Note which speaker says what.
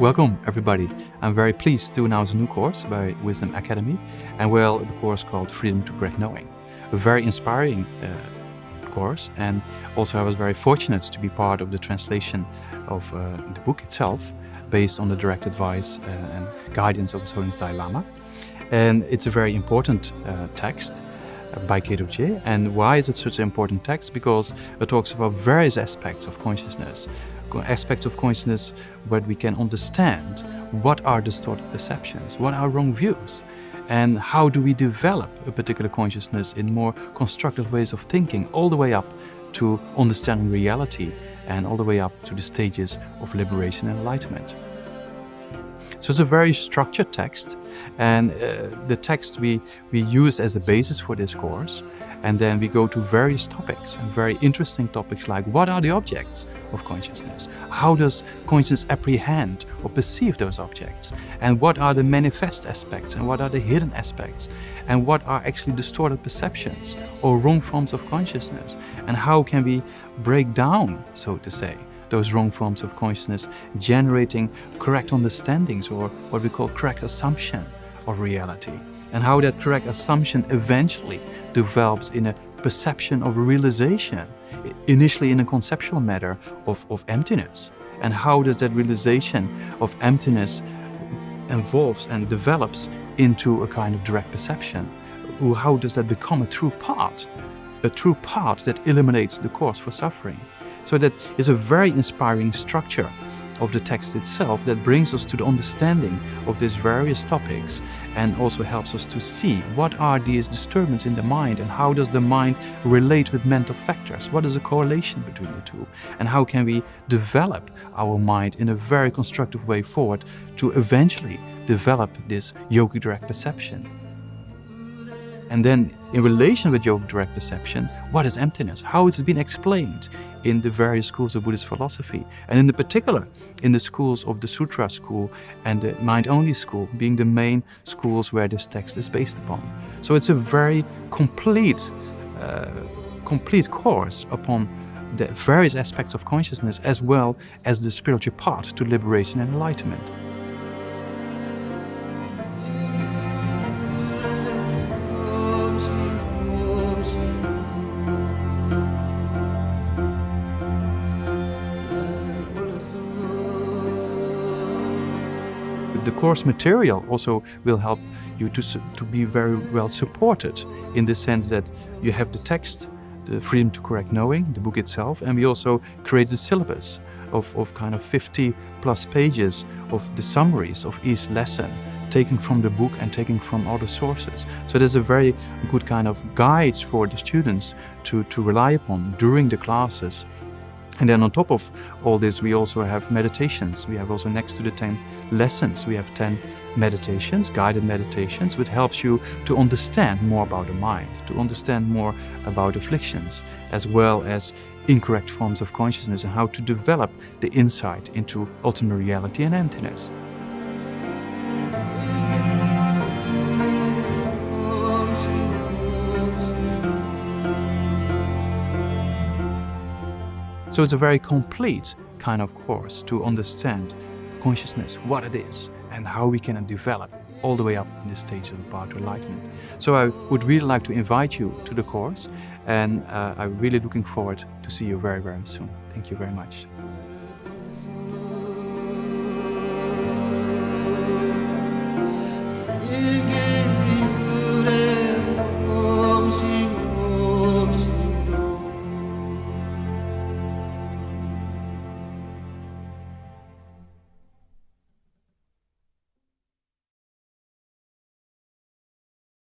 Speaker 1: Welcome everybody. I'm very pleased to announce a new course by Wisdom Academy, and the course called Freedom to Correct Knowing. A very inspiring course, and also I was very fortunate to be part of the translation of the book itself, based on the direct advice and guidance of His Holiness Dalai Lama. And it's a very important text by Geshe. And why is it such an important text? Because it talks about various aspects of consciousness where we can understand what are distorted perceptions, what are wrong views, and how do we develop a particular consciousness in more constructive ways of thinking, all the way up to understanding reality and all the way up to the stages of liberation and enlightenment. So it's a very structured text, and the text we use as a basis for this course, and then we go to various topics, and very interesting topics like what are the objects of consciousness? How does consciousness apprehend or perceive those objects? And what are the manifest aspects and what are the hidden aspects? And what are actually distorted perceptions or wrong forms of consciousness? And how can we break down, so to say, those wrong forms of consciousness, generating correct understandings, or what we call correct assumption of reality, and how that correct assumption eventually develops in a perception of a realization, initially in a conceptual matter of emptiness, and how does that realization of emptiness evolves and develops into a kind of direct perception. How does that become a true path that eliminates the cause for suffering? So that is a very inspiring structure of the text itself that brings us to the understanding of these various topics, and also helps us to see what are these disturbances in the mind, and how does the mind relate with mental factors, what is the correlation between the two, and how can we develop our mind in a very constructive way forward to eventually develop this yogic direct perception. And then in relation with yogic direct perception, what is emptiness? How it's been explained in the various schools of Buddhist philosophy, and in particular in the schools of the Sutra school and the Mind-Only school being the main schools where this text is based upon. So it's a very complete course upon the various aspects of consciousness, as well as the spiritual path to liberation and enlightenment. The course material also will help you to be very well supported, in the sense that you have the text, the Freedom to Correct Knowing, the book itself, and we also create a syllabus of kind of 50 plus pages of the summaries of each lesson, taken from the book and taken from other sources. So there's a very good kind of guide for the students to rely upon during the classes. And then on top of all this, we also have meditations. We have also, next to the 10 lessons, we have 10 meditations, guided meditations, which helps you to understand more about the mind, to understand more about afflictions, as well as incorrect forms of consciousness, and how to develop the insight into ultimate reality and emptiness. So it's a very complete kind of course to understand consciousness, what it is, and how we can develop all the way up in the stage of the path to enlightenment. So I would really like to invite you to the course, and I'm really looking forward to see you very, very soon. Thank you very much.